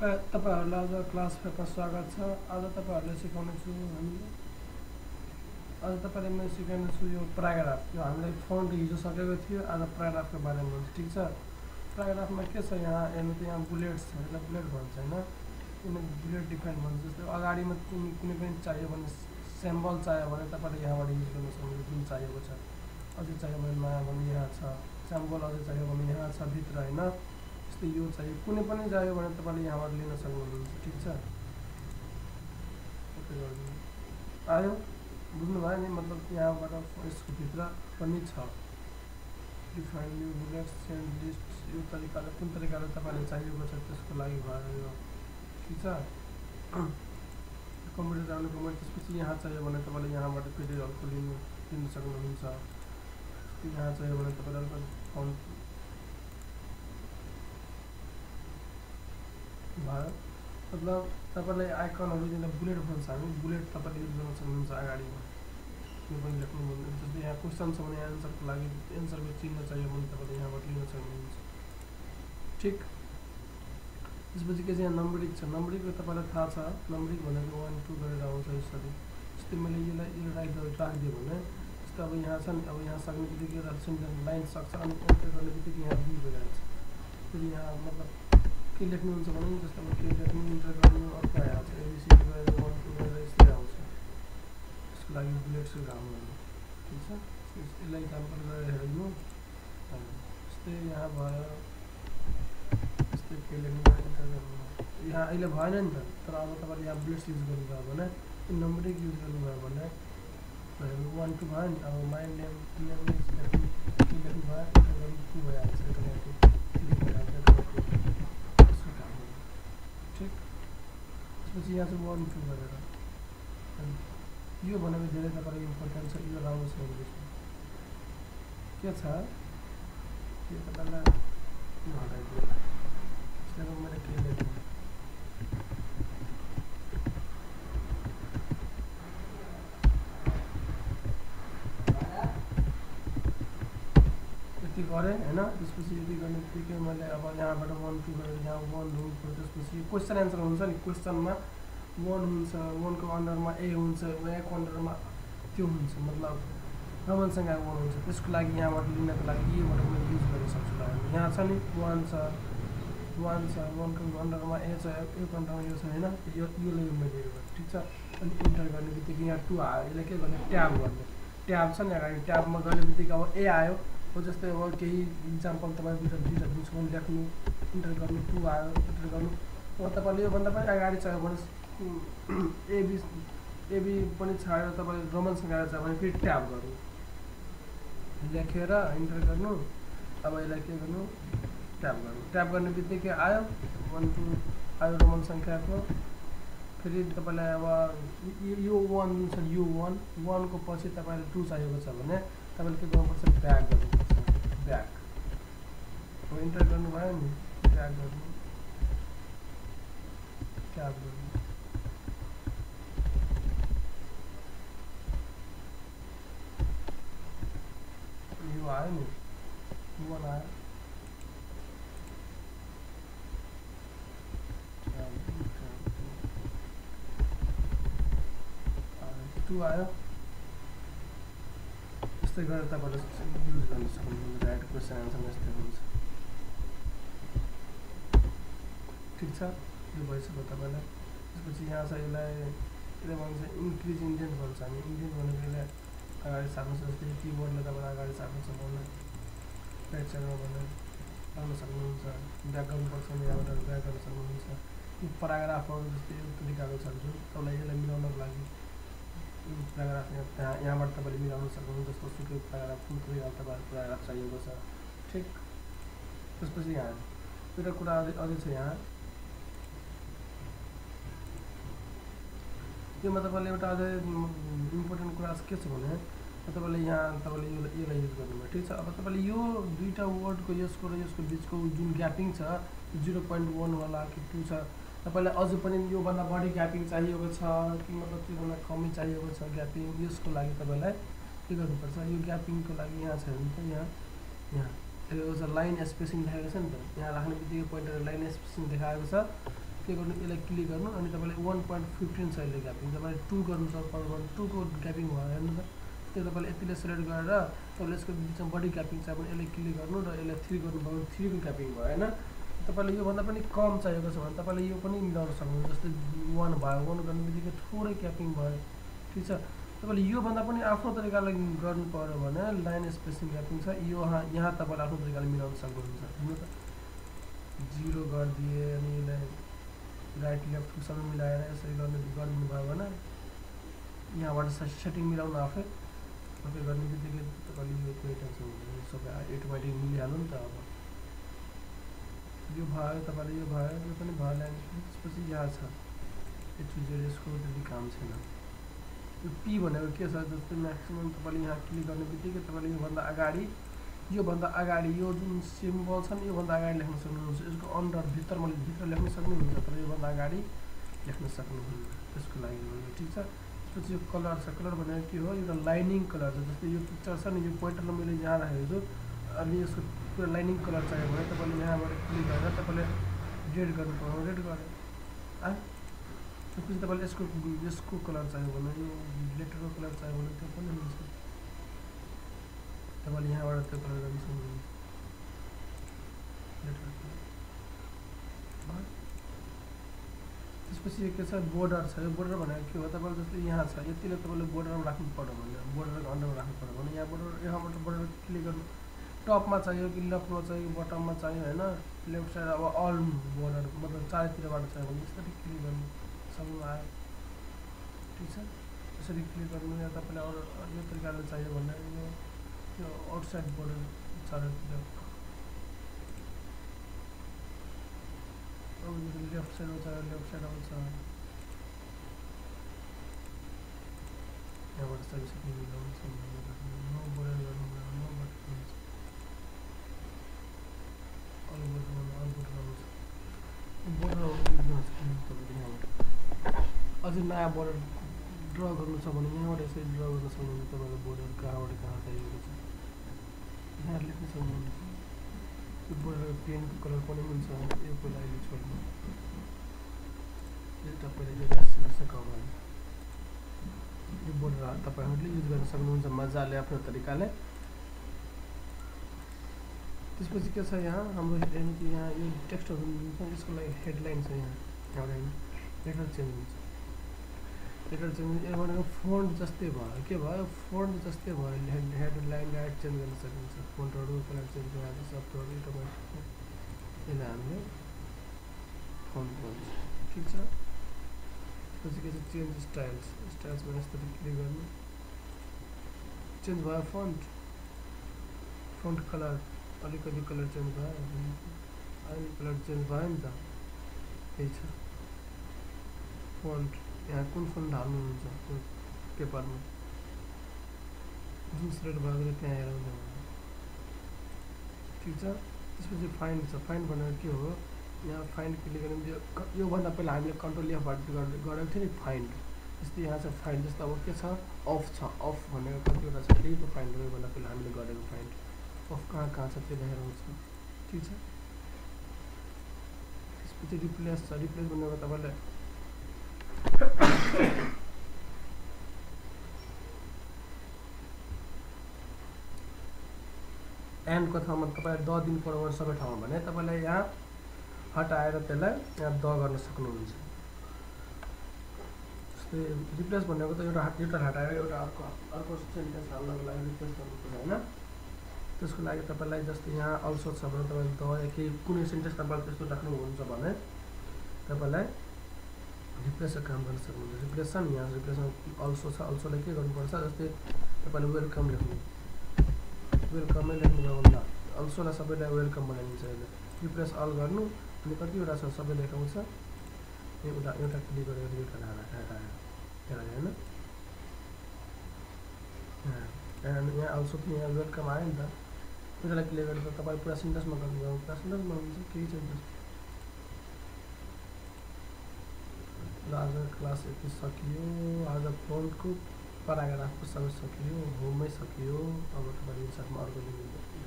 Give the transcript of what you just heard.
तपाईहरुलाई आज class paper स्वागत छ। आज तपाईहरुलाई सिकाउने छु हामीले आज तपाईहरुलाई म सिकाउने छु यो प्याराग्राफ। यो हामीले फन्ट हिजो सकेको थियो, आज प्याराग्राफको बारेमा भन्छ। ठीक छ, प्याराग्राफमा के छ यहाँ हेर्नु त यहाँ बुलेट्स छ, यसलाई बुलेट भन्छ हैन। यिनी बुलेट डिफाइन भन्छ। जस्तै अगाडिमा कुनै पनि चाहियो भने सिम्बल चाहियो भने तपाईले यहाँबाट युज गर्न सक्नुहुन्छ, जुन चाहिएको छ। अझै चाहियो भने नयाँ भने यहाँ छ, सिम्बल अझै चाहियो भने यहाँ छ भित्र हैन। जस्तै यो चाहियो, कुनै पनि चाहियो भने तपाईले यहाँबाट लिन सक्नुहुन्छ। ठीक छ, ओके गर्नु आयो, बुझ्नु भयो नि? मतलब यहाँबाट यसको भित्र पनि छ define new bullets and list. यो तरिकाले कुन तरिकाले तपाईले चाहिएको छ त्यसको लागि भयो यो। ठीक छ, कम्प्युटर जानुभयो त्यसपछि यहाँ चाहियो भने तपाईले यहाँबाट फेरि अर्को लिन सक्नुहुन्छ। यहाँ चाहियो भने तपाईले फन्ट भयो। मतलब तपाईलाई आइकनहरु दिने बुलेट भन्छ हामी, बुलेट तपाईले युज गर्न सक्नुहुन्छ अगाडिमा कुनै पनि लेख्नु भने। जस्तै यहाँ क्वेशन छ भने एन्सरको लागि एन्सरको चिन्ह चाहियो भने तपाईले यहाँबाट लिन सक्नुहुन्छ। ठीक, त्यसपछि के छ यहाँ नम्बरिङ छ। नम्बरिङको तपाईलाई थाहा छ, नम्बरिङ भनेको 1 2 गरेर आउँछ यसरी। जस्तै मैले यो राखिदियो भने जस्तै अब यहाँ छ नि, अब यहाँ सक्ने बित्तिकै सेन्टेन्स लाइन सक्छ अनि एन्टर गर्ने बित्तिकै यहाँ 2 भइहाल्छ। फेरि यहाँ मतलब के लेख्नुहुन्छ भने जस्तो अब के लेख्नु इन्टर गर्नु अर्को आइहाल्छ, एबिसिडी गरेर 1 2 गरेर यस्तै आउँछ। त्यसको लागि बुलेट्सको काम गर्नु। ठिक छ, यसलाई इक्जाम्पल गरेर हेर्नु। जस्तै यहाँ भयो, जस्तै के लेख्नु इन्टर गर्नु यहाँ अहिले भएन नि त, तर अब तपाईले यहाँ बुलेट्स युज गर्नुभयो भने नम्बरिङ युज गर्नुभयो भने 1 2 भयो नि। अब माइ नेम लेख्नु भयो इन्टर गर्नु 2 भइहाल्छ, अटोमेटिक 3 भइहाल्छ। ठीक, त्यसपछि यहाँ चाहिँ 1 2 गरेर यो भनेको धेरै तपाईलाई इम्पोर्टेन्ट छ। यो राम्रो छ इङ्ग्लिसमा के छ यो तपाईलाई यो हटाइदियो। त्यसले मैले के लेख्नु यति गरेँ हैन। त्यसपछि यति गर्ने बित्तिकै मैले अब यहाँबाट 1 2 गरेर यहाँ 1 हुनु। त्यसपछि यो क्वेसन एन्सर हुन्छ नि, क्वेसनमा 1 हुन्छ, 1 को अन्डरमा ए हुन्छ, ए को अन्डरमा त्यो हुन्छ, मतलब रोमन संख्या 1 हुन्छ। त्यसको लागि यहाँबाट लिनको लागि ए भनेर मैले युज गर्न सक्छु। यहाँ छ नि 1 छ, 1 छ, 1 को अन्डरमा ए छ, ए को अन्डरमा यो छ हैन। यो लेभल मैले यो गरेँ। ठीक छ, अनि इन्टर गर्ने बित्तिकै यहाँ 2 आयो। यसले के गर्ने ट्याब गर्ने, ट्याब छ नि अगाडि, ट्याबमा गर्ने बित्तिकै अब ए आयो। हो जस्तै अब केही इक्जाम्पल तपाईँ दुईवटा दिन्छु भने लेख्नु इन्टर गर्नु 2 आयो, इन्टर गर्नु। अब तपाईले योभन्दा पनि अगाडि चाहियो भने एबी पनि छाडेर तपाईले रोमन संख्या चाहियो भने फेरि ट्याब गर्नु, लेखेर इन्टर गर्नु। अब यसलाई के गर्नु ट्याब गर्नु, ट्याब गर्ने बित्तिकै आयो 1 2 आयो रोमन संख्याको। फेरि तपाईलाई अब यो 1 छ, यो 1 को पछि तपाईले 2 चाहिएको छ भने तपाईले के गर्नुपर्छ ब्याक गर्नुपर्छ, ब्याक। अब इन्टर गर्नुभयो नि, ब्याक गर्नु, ट्याब गर्नु। यो आयो नि 1 आयो, 2 आयो। यस्तै गरेर तपाईले युज गर्न सक्नुहुन्छ। राइट क्वेसन एन्सर यस्तै हुन्छ। ठिक छ, यो भइसक्यो तपाईलाई। त्यसपछि यहाँ छ यसलाई भन्छ इन्क्रिज इन्डेन्ट भन्छ हामी। इन्डेन्ट भनेको यसलाई अगाडि सार्नु छ। जस्तै किबोर्डले तपाईलाई अगाडि सार्नु छ भने राइट साइडमा भने गर्न सक्नुहुन्छ। ब्याक गर्नुपर्छ भने यहाँबाट ब्याक गर्न सक्नुहुन्छ। यो प्याराग्राफहरू जस्तै यो तरिकाको छ जुन तपाईलाई यसलाई मिलाउनको लागि प्याराग्राफ यहाँबाट तपाईले मिलाउन सक्नुहुन्छ। जस्तो सुकै प्याराग्राफ फुल तरिकाले तपाईहरुको प्याराग्राफ चाहिएको छ। ठीक, त्यसपछि यहाँ एउटा कुरा अझै छ। यहाँ योमा तपाईले एउटा अझै इम्पोर्टेन्ट कुरा के छ भने तपाईले यहाँ तपाईले यसलाई युज गर्नुभयो। ठीक छ, अब तपाईले यो दुईटा वर्डको यसको र यसको बिचको जुन ग्यापिङ छ 0.1 होला कि 2 छ, तपाईलाई अझै पनि योभन्दा बढी ग्यापिङ चाहिएको छ कि मतलब त्योभन्दा कमै चाहिएको छ ग्यापिङ, यसको लागि तपाईलाई के गर्नुपर्छ। यो ग्यापिङको लागि यहाँ छ नि त, यहाँ यो लाइन स्पेसिङ देखाएको छ नि त, यहाँ राख्ने बित्तिकै पोइन्टर लाइन स्पेसिङ देखाएको छ। के गर्नु यसलाई क्लिक गर्नु अनि तपाईले 1.15 छ यसले ग्यापिङ तपाईले 2 गर्नु सक्नुहुन्छ 2 को ग्यापिङ भयो हेर्नु त त्यो तपाईले यतिले सिलेक्ट गरेर तपाईले यसको बिचमा बडी ग्यापिङ छ भने यसले क्लिक गर्नु र यसलाई 3 गर्नु भयो 3 को ग्यापिङ भयो हैन तपाईले यो भन्दा पनि कम चाहिएको छ भने तपाईले यो पनि मिलाउन सक्नुहुन्छ जस्तै 1 भयो 1 गर्नुबित्तिकै थोरै ग्यापिङ भयो ठीक छ तपाईले यो भन्दा पनि आफ्नो तरिकाले गर्नु पर्यो भने लाइन स्पेसिङ ग्यापिङ छ यो यहाँ तपाईले आफ्नो तरिकाले मिलाउन सक्नुहुन्छ हेर्नु त 0 गरिदिए अनि यसलाई राइट लेफ्ट को सबै मिलाएर यसरी गर्नु भयो भने यहाँबाट सेटिङ मिलाउन आफै सबै गर्ने बित्तिकै तपाईले यो कुनै टेन्सन हुँदैन सबै अटोमेटिक मिलिहाल्यो नि त अब यो भयो तपाईले यो भयो यो पनि भयो लाइन त्यसपछि यहाँ छ एचजेड यसको त्यति काम छैन यो पी भनेको के छ जस्तै म्याक्सिमम तपाईले यहाँ क्लिक गर्ने बित्तिकै तपाईले यो भन्दा अगाडि यो जुन सिम्बल छ नि यो भन्दा अगाडि लेख्न सक्नुहुन्छ यसको अन्डर भित्र लेख्न सक्नुहुन्छ तर यो भन्दा अगाडि लेख्न सक्नुहुन्न त्यसको लागि हो ठीक छ त्यसपछि यो कलर छ कलर भनेको के हो एउटा लाइनिङ कलर छ जस्तै यो पिक्चर छ नि यो पोइन्टरले मैले यहाँ राखेको छु अनि यसको पुरा लाइनिङ कलर चाहियो भने तपाईले यहाँबाट क्लिक गरेर तपाईले रेड गर्नु पर्यो रेड गरे त्यसपछि तपाईले यसको कलर चाहियो भने यो लेटरको कलर चाहियो भने त्यो पनि हुन्छ तपाईले यहाँबाट त्यो कलर गर्न सक्नुहुन्छ त्यसपछि के छ बोर्डर छ यो बोर्डर भनेको के हो तपाईले जस्तै यहाँ छ यतिले तपाईले बोर्डरमा राख्नु पर्यो भने बोर्डरको अन्डरमा राख्नु पर्यो भने यहाँबाट बोर्डर क्लिक गर्नु टपमा चाहियो कि लेफ्टमा चाहियो कि बटममा चाहियो हैन लेफ्ट साइड अब अल बोर्डर मतलब चारैतिरबाट चाहियो भने यसरी क्लिक गर्नु सक्नु आयो ठीक छ यसरी क्लिक गर्नु या तपाईले अरु यो तरिकाले चाहियो भने यो आउटसाइड बोर्डर चारैतिर अब लेफ्ट साइड आउँछ यहाँबाट सबै सेटिङ मिलाउनु छ नो बोर्डर गर्नु नो बटन अल बोर्डर आउँछ बोर्डर अझै नयाँ बोर्डर ड्र गर्नु छ भने यहाँबाट यसरी ड्र गर्न सक्नुहुन्छ तपाईले बोर्डर कहाँबाट कहाँ चाहिएको छ यहाँ लेख्न सक्नुहुन्छ यो बोर्डर पेनको कलर पनि हुन्छ यो को लागि छोड्नु यो तपाईले यो सकाउनु यो बोर्डर तपाईहरुले युज गर्न सक्नुहुन्छ मजाले आफ्नो तरिकाले त्यसपछि के छ यहाँ हाम्रो यहाँ यो टेक्स्टहरु हुन्छ यसको लागि हेडलाइन छ यहाँ एउटा लेटर चेन्ज हुन्छ लेटर चेन्ज यो भनेको फोन्ट जस्तै भयो के भयो फोन्ट जस्तै भयो हेडलाइन डाइरेक्ट चेन्ज गर्न सकिन्छ फोन्टहरु कलर चेन्ज गरेर सफ्टहरु अटोमेटिक यसलाई हामीले फोन्ट भन्छ ठीक छ त्यसपछि के छ चेन्ज स्टाइल्स भने यस्तै क्लिक गर्नु चेन्ज भयो फोन्ट कलर अलिकति कलर चेन्ज भयो अनि कलर चेन्ज भयो नि त त्यही छ फोन्ट यहाँ कुन फोन्ट हाल्नुहुन्छ पेपरमा जुन सिलेक्ट भएको त्यहाँ हेर्नु ठीक छ त्यसपछि फाइन्ड छ फाइन्ड भनेको के हो यहाँ फाइन्ड क्लिक गर्ने यो भन्दा पहिला हामीले कन्ट्रोल एफबाट गरेको थियो नि फाइन्ड जस्तै यहाँ छ फाइन्ड जस्तो अब के छ अफ भनेको कतिवटा छ त्यही त फाइन्ड हो भन्दा पहिला हामीले गरेको फाइन्ड अफ कहाँ छ त्यो देखाउँछ ठीक छ त्यसपछि रिप्लेस छ रिप्लेस भनेको तपाईले एन्डको ठाउँमा तपाईले द दिनु पर्यो भने सबै ठाउँमा भने तपाईले यहाँ हटाएर त्यसलाई यहाँ द गर्न सक्नुहुन्छ जस्तै रिप्लेस भनेको त एउटा हटाएर एउटा अर्को सेन्टेन्स हाल्नको लागि रिप्लेस गर्नुपर्छ हैन त्यसको लागि तपाईलाई जस्तै यहाँ अल्सो छ भने तपाईले द या केही कुनै सेन्टेन्स तपाईले त्यस्तो राख्नुहुन्छ भने तपाईलाई रिप्लेसको काम गर्न सक्नुहुन्छ रिप्लेस छ नि यहाँ रिप्लेसमा अल्सो छ अल्सोलाई के गर्नुपर्छ जस्तै तपाईले वेलकम लेख्नु वेलकमै लेख्नुभयो भने अल्सोलाई सबैलाई वेलकम बनाइदिन्छ यसले रिप्लेस अल गर्नु अनि कतिवटा छ सबै देखाउँछ एउटा क्लिक गरेर एउटा हटाएर हैन यहाँ अल्सो पनि यहाँ वेलकम आयो नि त एउटालाई क्लिक गरेर तपाईले पुरा सेन्टेन्समा गर्नुभयो पुरा सेन्टेन्समा हुन्छ केही सेन्टेन्स आज क्लास यति सकियो आज फोनको प्याराग्राफको सबै सकियो होममै सकियो अब तपाईले इन्सर्टमा अर्को लेख्नु